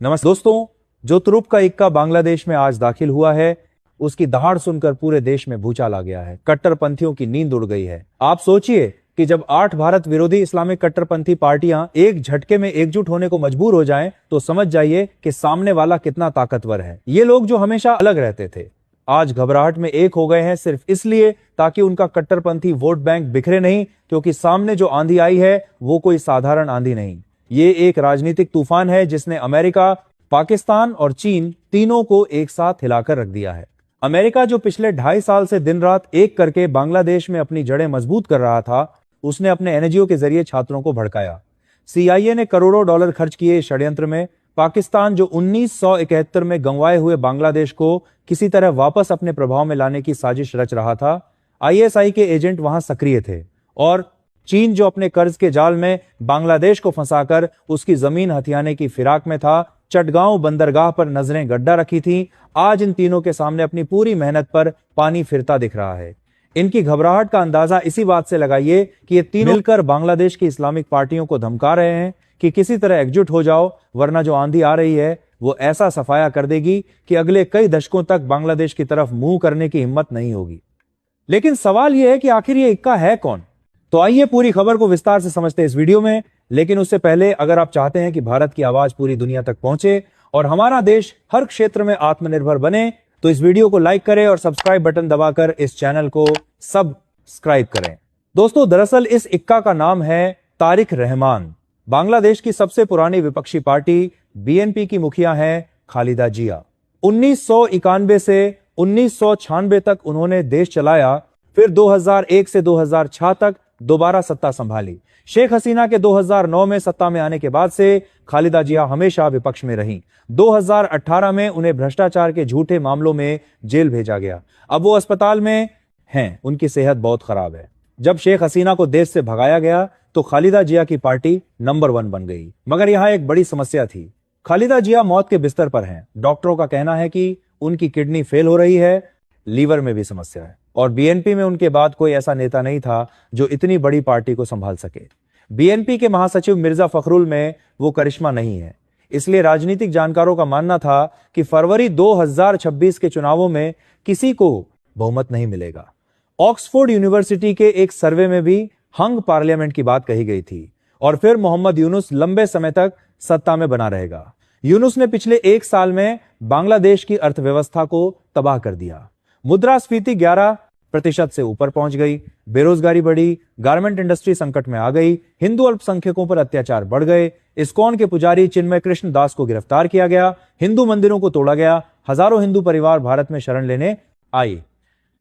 नमस्ते दोस्तों, जो तुरुप का इक्का बांग्लादेश में आज दाखिल हुआ है, उसकी दहाड़ सुनकर पूरे देश में भूचाल आ गया है। कट्टरपंथियों की नींद उड़ गई है। आप सोचिए कि जब 8 भारत विरोधी इस्लामिक कट्टरपंथी पार्टियां एक झटके में एकजुट होने को मजबूर हो जाएं, तो समझ जाइए कि सामने वाला कितना ताकतवर है। ये लोग जो हमेशा अलग रहते थे, आज घबराहट में एक हो गए हैं, सिर्फ इसलिए ताकि उनका कट्टरपंथी वोट बैंक बिखरे नहीं, क्योंकि सामने जो आंधी आई है वो कोई साधारण आंधी नहीं। ये एक राजनीतिक तूफान है जिसने अमेरिका, पाकिस्तान और चीन तीनों को एक साथ हिलाकर रख दिया है। अमेरिका जो पिछले 2.5 साल से दिन रात एक करके बांग्लादेश में अपनी जड़ें मजबूत कर रहा था, उसने अपने एनजीओ के जरिए छात्रों को भड़काया। सीआईए ने करोड़ों डॉलर खर्च किए इस षड्यंत्र में। पाकिस्तान जो 1971 में गंवाए हुए बांग्लादेश को किसी तरह वापस अपने प्रभाव में लाने की साजिश रच रहा था, आईएसआई के एजेंट वहां सक्रिय थे। और चीन जो अपने कर्ज के जाल में बांग्लादेश को फंसाकर उसकी जमीन हथियाने की फिराक में था, चटगांव बंदरगाह पर नजरें गड्ढा रखी थी, आज इन तीनों के सामने अपनी पूरी मेहनत पर पानी फिरता दिख रहा है। इनकी घबराहट का अंदाजा इसी बात से लगाइए कि ये तीनों मिलकर बांग्लादेश की इस्लामिक पार्टियों को धमका रहे हैं कि किसी तरह एकजुट हो जाओ, वरना जो आंधी आ रही है वो ऐसा सफाया कर देगी कि अगले कई दशकों तक बांग्लादेश की तरफ मुंह करने की हिम्मत नहीं होगी। लेकिन सवाल यह है कि आखिर ये इक्का है कौन? तो आइए पूरी खबर को विस्तार से समझते हैं इस वीडियो में। लेकिन उससे पहले, अगर आप चाहते हैं कि भारत की आवाज पूरी दुनिया तक पहुंचे और हमारा देश हर क्षेत्र में आत्मनिर्भर बने, तो इस वीडियो को लाइक करें और सब्सक्राइब बटन दबाकर इस चैनल को सब्सक्राइब करें। दोस्तों, दरअसल इस इक्का का नाम है तारिक रहमान। बांग्लादेश की सबसे पुरानी विपक्षी पार्टी बीएनपी की मुखिया हैं खालिदा जिया। 1991 से 1996 तक उन्होंने देश चलाया, फिर 2001 से 2006 तक दोबारा सत्ता संभाली। शेख हसीना के 2009 में सत्ता में आने के बाद से खालिदा जिया हमेशा विपक्ष में रहीं। 2018 में उन्हें भ्रष्टाचार के झूठे मामलों में जेल भेजा गया। अब वो अस्पताल में हैं, उनकी सेहत बहुत खराब है। जब शेख हसीना को देश से भगाया गया तो खालिदा जिया की पार्टी नंबर 1 बन गई। मगर यहां एक बड़ी समस्या थी। खालिदा जिया मौत के बिस्तर पर हैं। डॉक्टरों का कहना है कि उनकी किडनी फेल हो रही है, लीवर में भी समस्या है, और बीएनपी में उनके बाद कोई ऐसा नेता नहीं था जो इतनी बड़ी पार्टी को संभाल सके। बीएनपी के महासचिव मिर्जा फखरुल में वो करिश्मा नहीं है। इसलिए राजनीतिक जानकारों का मानना था कि फरवरी 2026 के चुनावों में किसी को बहुमत नहीं मिलेगा। ऑक्सफोर्ड यूनिवर्सिटी के एक सर्वे में भी हंग पार्लियामेंट की बात कही गई थी। और फिर मोहम्मद यूनुस लंबे समय तक सत्ता में बना रहेगा। यूनुस ने पिछले 1 साल में बांग्लादेश की अर्थव्यवस्था को तबाह कर दिया। मुद्रास्फीति 11% से ऊपर पहुंच गई, बेरोजगारी बढ़ी, गारमेंट इंडस्ट्री संकट में आ गई, हिंदू अल्पसंख्यकों पर अत्याचार बढ़ गए, इस्कॉन के पुजारी चिन्मय कृष्ण दास को गिरफ्तार किया गया, हिंदू मंदिरों को तोड़ा गया, हजारों हिंदू परिवार भारत में शरण लेने आए।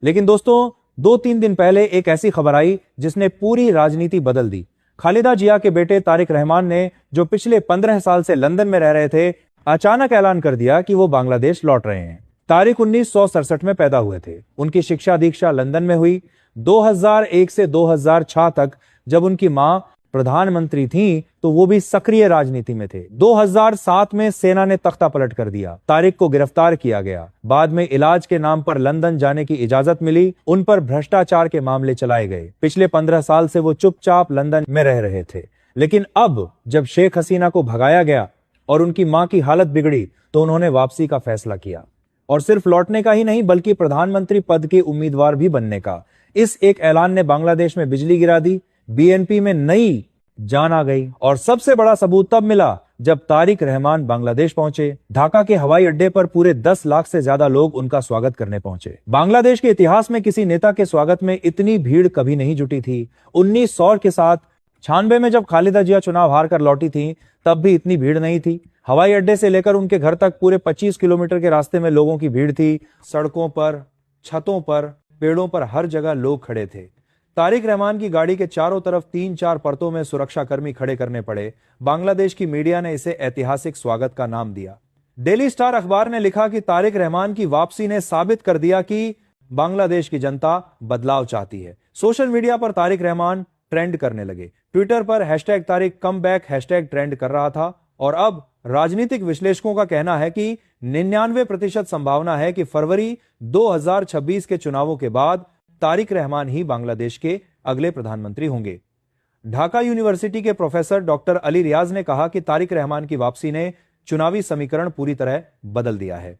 लेकिन दोस्तों, 2-3 दिन पहले एक ऐसी खबर आई जिसने पूरी राजनीति बदल दी। खालिदा जिया के बेटे तारिक रहमान ने, जो पिछले 15 साल से लंदन में रह रहे थे, अचानक ऐलान कर दिया कि वो बांग्लादेश लौट रहे हैं। तारिक 1967 में पैदा हुए थे। उनकी शिक्षा दीक्षा लंदन में हुई। 2001 से 2006 तक जब उनकी मां प्रधानमंत्री थी तो वो भी सक्रिय राजनीति में थे। 2007 में सेना ने तख्ता पलट कर दिया। तारिक को गिरफ्तार किया गया। बाद में इलाज के नाम पर लंदन जाने की इजाजत मिली। उन पर भ्रष्टाचार के मामले चलाए गए। पिछले 15 साल से वो चुपचाप लंदन में रह रहे थे। लेकिन अब जब शेख हसीना को भगाया गया और उनकी मां की हालत बिगड़ी, तो उन्होंने वापसी का फैसला किया। और सिर्फ लौटने का ही नहीं, बल्कि प्रधानमंत्री पद के उम्मीदवार भी बनने का। इस एक ऐलान ने बांग्लादेश में बिजली गिरा दी। बीएनपी में नई जान आ गई। और सबसे बड़ा सबूत तब मिला जब तारिक रहमान बांग्लादेश पहुंचे। ढाका के हवाई अड्डे पर पूरे 10 लाख से ज्यादा लोग उनका स्वागत करने पहुंचे। बांग्लादेश के इतिहास में किसी नेता के स्वागत में इतनी भीड़ कभी नहीं जुटी थी। 1900 के साथ 96 में जब खालिदा जिया चुनाव हार कर लौटी थी, तब भी इतनी भीड़ नहीं थी। हवाई अड्डे से लेकर उनके घर तक पूरे 25 किलोमीटर के रास्ते में लोगों की भीड़ थी। सड़कों पर, छतों पर, पेड़ों पर, हर जगह लोग खड़े थे। तारिक रहमान की गाड़ी के चारों तरफ 3-4 परतों में सुरक्षाकर्मी खड़े करने पड़े। बांग्लादेश की मीडिया ने इसे ऐतिहासिक स्वागत का नाम दिया। डेली स्टार अखबार ने लिखा कि तारिक रहमान की वापसी ने साबित कर दिया कि बांग्लादेश की जनता बदलाव चाहती है। सोशल मीडिया पर तारिक रहमान ट्रेंड करने लगे। ट्विटर पर #Tariq come back hashtag trend कर रहा था। और अब राजनीतिक विश्लेषकों का कहना है कि 99% संभावना है कि फरवरी 2026 के चुनावों के बाद तारिक रहमान ही बांग्लादेश के अगले प्रधानमंत्री होंगे। ढाका यूनिवर्सिटी के प्रोफेसर डॉक्टर अली रियाज ने कहा कि तारिक रहमान की वापसी ने चुनावी समीकरण पूरी तरह बदल दिया है।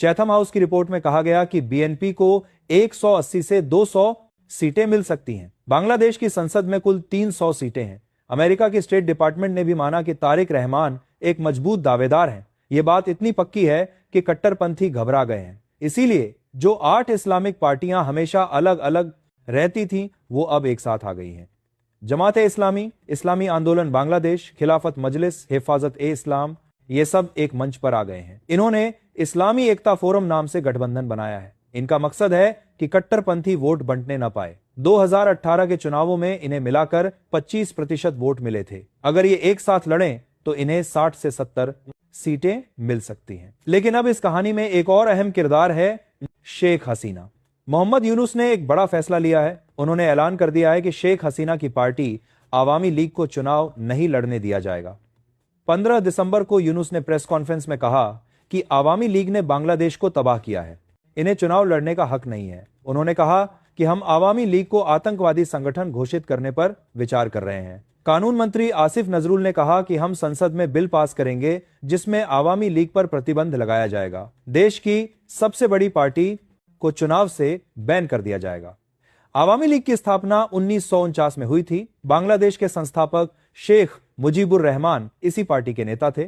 चैथम हाउस की रिपोर्ट में कहा गया कि बीएनपी को 180 से 200 सीटें मिल सकती हैं। बांग्लादेश की संसद में कुल 300 सीटें हैं। अमेरिका की स्टेट डिपार्टमेंट ने भी माना कि तारिक रहमान एक मजबूत दावेदार हैं। यह बात इतनी पक्की है कि कट्टरपंथी घबरा गए हैं। इसीलिए जो 8 इस्लामिक पार्टियां हमेशा अलग अलग रहती थीं, वो अब एक साथ आ गई हैं। जमात-ए-इस्लामी, इस्लामी आंदोलन बांग्लादेश, खिलाफत मजलिस, हिफाजत-ए-इस्लाम, ये सब एक मंच पर आ गए हैं। इन्होंने इस्लामी एकता फोरम नाम से गठबंधन बनाया है। इनका मकसद है कि कट्टरपंथी वोट बंटने न पाए। 2018 के चुनावों में इन्हें मिलाकर 25% वोट मिले थे। अगर ये एक साथ लड़ें तो इन्हें 60 से 70 सीटें मिल सकती हैं। लेकिन अब इस कहानी में एक और अहम किरदार है शेख हसीना। मोहम्मद यूनुस ने एक बड़ा फैसला लिया है। उन्होंने ऐलान कर दिया है कि शेख हसीना की पार्टी आवामी लीग को चुनाव नहीं लड़ने दिया जाएगा। 15 दिसंबर को यूनुस ने प्रेस कॉन्फ्रेंस में कहा कि आवामी लीग ने बांग्लादेश को तबाह किया है, इन्हें चुनाव लड़ने का हक नहीं है। उन्होंने कहा कि हम आवामी लीग को आतंकवादी संगठन घोषित करने पर विचार कर रहे हैं। कानून मंत्री आसिफ नजरुल ने कहा कि हम संसद में बिल पास करेंगे जिसमें आवामी लीग पर प्रतिबंध लगाया जाएगा। देश की सबसे बड़ी पार्टी को चुनाव से बैन कर दिया जाएगा। आवामी लीग की स्थापना 1949 में हुई थी। बांग्लादेश के संस्थापक शेख मुजीबुर रहमान इसी पार्टी के नेता थे।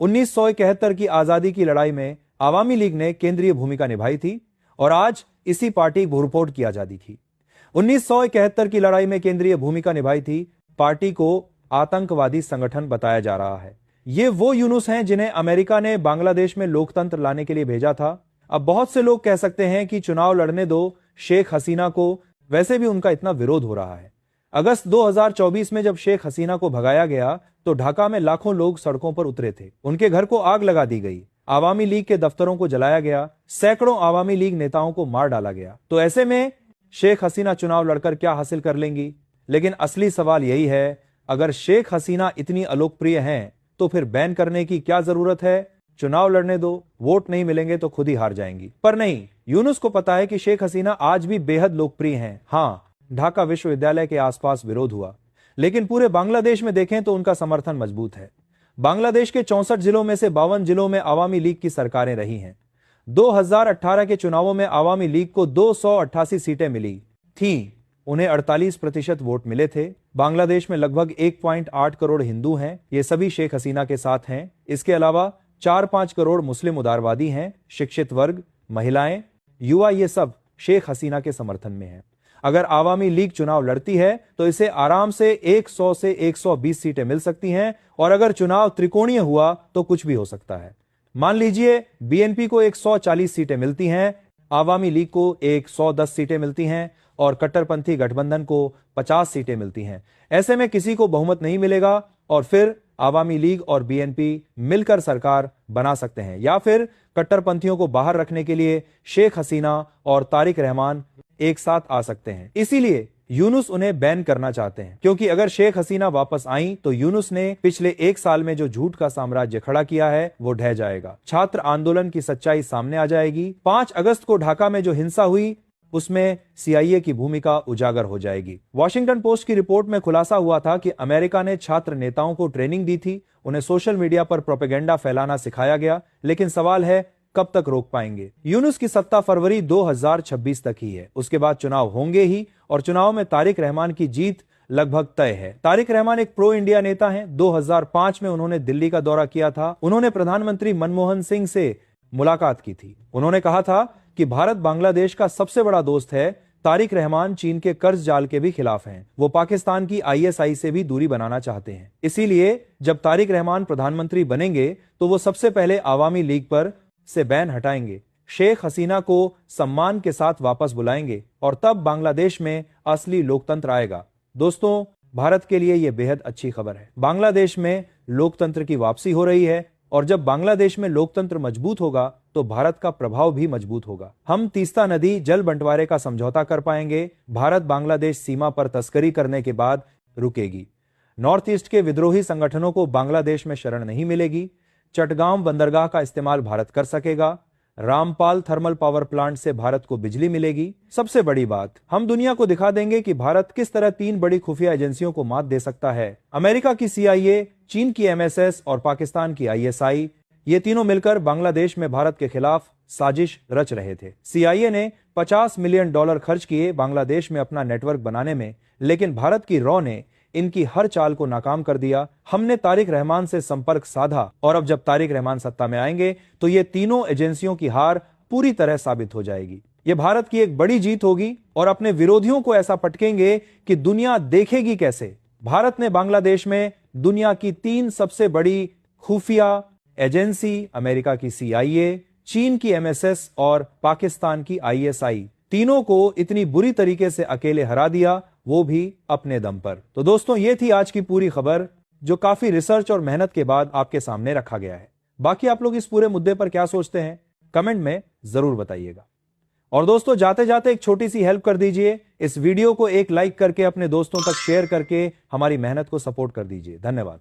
1971 की आजादी की लड़ाई में आवामी लीग ने केंद्रीय भूमिका निभाई थी और आज इसी पार्टी भूरपोट की आजादी थी। 1971 की लड़ाई में केंद्रीय भूमिका निभाई थी पार्टी को आतंकवादी संगठन बताया जा रहा है। ये वो यूनुस हैं जिन्हें अमेरिका ने बांग्लादेश में लोकतंत्र लाने के लिए भेजा था। अब बहुत से लोग कह सकते हैं कि चुनाव लड़ने दो शेख हसीना को, वैसे भी उनका इतना विरोध हो रहा है। अगस्त 2024 में जब शेख हसीना को भगाया गया तो ढाका में लाखों लोग सड़कों पर उतरे थे। उनके घर को आग लगा दी गई, आवामी लीग के दफ्तरों को जलाया गया, सैकड़ों आवामी लीग नेताओं को मार डाला गया। तो ऐसे में शेख हसीना चुनाव लड़कर क्या हासिल कर लेंगी? लेकिन असली सवाल यही है, अगर शेख हसीना इतनी अलोकप्रिय हैं तो फिर बैन करने की क्या जरूरत है? चुनाव लड़ने दो, वोट नहीं मिलेंगे तो खुद ही हार जाएंगी। पर नहीं, यूनुस को पता है कि शेख हसीना आज भी बेहद लोकप्रिय हैं। हाँ, ढाका विश्वविद्यालय के आसपास विरोध हुआ, लेकिन पूरे बांग्लादेश में देखें तो उनका समर्थन मजबूत है। बांग्लादेश के 64 जिलों में से 52 जिलों में आवामी लीग की सरकारें रही हैं। 2018 के चुनावों में आवामी लीग को 288 सीटें मिली थीं। उन्हें 48% वोट मिले थे। बांग्लादेश में लगभग 1.8 करोड़ हिंदू हैं, ये सभी शेख हसीना के साथ हैं। इसके अलावा 4-5 करोड़ मुस्लिम उदारवादी हैं। शिक्षित वर्ग, महिलाएं, युवा, ये सब शेख हसीना के समर्थन में हैं। अगर आवामी लीग चुनाव लड़ती है तो इसे आराम से 100 से 120 सीटें मिल सकती हैं, और अगर चुनाव त्रिकोणीय हुआ तो कुछ भी हो सकता है। मान लीजिए बीएनपी को 140 सीटें मिलती हैं, आवामी लीग को 110 सीटें मिलती हैं और कट्टरपंथी गठबंधन को 50 सीटें मिलती हैं। ऐसे में किसी को बहुमत नहीं मिलेगा और फिर आवामी लीग और बीएनपी मिलकर सरकार बना सकते हैं, या फिर कट्टरपंथियों को बाहर रखने के लिए शेख हसीना और तारिक रहमान एक साथ आ सकते हैं। इसीलिए यूनुस उन्हें बैन करना चाहते हैं, क्योंकि अगर शेख हसीना वापस आई तो यूनुस ने पिछले 1 साल में जो झूठ का साम्राज्य खड़ा किया है वो ढह जाएगा। छात्र आंदोलन की सच्चाई सामने आ जाएगी। 5 अगस्त को ढाका में जो हिंसा हुई उसमें सीआईए की भूमिका उजागर हो जाएगी। वॉशिंगटन पोस्ट की रिपोर्ट में खुलासा हुआ था कि अमेरिका ने छात्र नेताओं को ट्रेनिंग दी थी, उन्हें सोशल मीडिया पर प्रोपेगेंडा फैलाना सिखाया गया। लेकिन सवाल है, कब तक रोक पाएंगे? यूनुस की सत्ता फरवरी 2026 तक ही है, उसके बाद चुनाव होंगे ही, और चुनाव में तारिक रहमान की जीत लगभग तय है। तारिक रहमान एक प्रो इंडिया नेता हैं। 2005 में उन्होंने दिल्ली का दौरा किया था। उन्होंने प्रधानमंत्री मनमोहन सिंह से मुलाकात की थी। उन्होंने कहा था कि भारत बांग्लादेश का सबसे बड़ा दोस्त है। तारिक रहमान चीन के कर्ज जाल के भी खिलाफ हैं। वो पाकिस्तान की आईएसआई से भी दूरी बनाना चाहते हैं। इसीलिए जब तारिक रहमान प्रधानमंत्री बनेंगे तो वो सबसे पहले आवामी लीग पर से बैन हटाएंगे, शेख हसीना को सम्मान के साथ वापस बुलाएंगे, और तब बांग्लादेश में असली लोकतंत्र आएगा। दोस्तों, भारत के लिए यह बेहद अच्छी खबर है। बांग्लादेश में लोकतंत्र की वापसी हो रही है, और जब बांग्लादेश में लोकतंत्र मजबूत होगा तो भारत का प्रभाव भी मजबूत होगा। हम तीस्ता नदी जल बंटवारे का समझौता कर पाएंगे। भारत बांग्लादेश सीमा पर तस्करी करने के बाद रुकेगी। नॉर्थ ईस्ट के विद्रोही संगठनों को बांग्लादेश में शरण नहीं मिलेगी। चटगांव बंदरगाह का इस्तेमाल भारत कर सकेगा। रामपाल थर्मल पावर प्लांट से भारत को बिजली मिलेगी। सबसे बड़ी बात, हम दुनिया को दिखा देंगे कि भारत किस तरह 3 बड़ी खुफिया एजेंसियों को मात दे सकता है। अमेरिका की CIA, चीन की MSS और पाकिस्तान की ISI, ये तीनों मिलकर बांग्लादेश में भारत के खिलाफ साजिश रच रहे थे। CIA ने $50 मिलियन खर्च किए बांग्लादेश में अपना नेटवर्क बनाने में, लेकिन भारत की रॉ ने इनकी हर चाल को नाकाम कर दिया। हमने तारिक रहमान से संपर्क साधा और अब जब तारिक रहमान सत्ता में आएंगे तो ये तीनों एजेंसियों की हार पूरी तरह साबित हो जाएगी। ये भारत की एक बड़ी जीत होगी और अपने विरोधियों को ऐसा पटकेंगे कि दुनिया देखेगी कैसे। भारत ने बांग्लादेश में दुनिया की 3 सबसे बड़ी खुफिया एजेंसी, अमेरिका की CIA, चीन की MSS और पाकिस्तान की ISI, तीनों को इतनी बुरी तरीके से अकेले हरा दिया, वो भी अपने दम पर। तो दोस्तों, ये थी आज की पूरी खबर, जो काफी रिसर्च और मेहनत के बाद आपके सामने रखा गया है। बाकी आप लोग इस पूरे मुद्दे पर क्या सोचते हैं, कमेंट में जरूर बताइएगा। और दोस्तों, जाते जाते एक छोटी सी हेल्प कर दीजिए, इस वीडियो को एक लाइक करके अपने दोस्तों तक शेयर करके हमारी मेहनत को सपोर्ट कर दीजिए। धन्यवाद।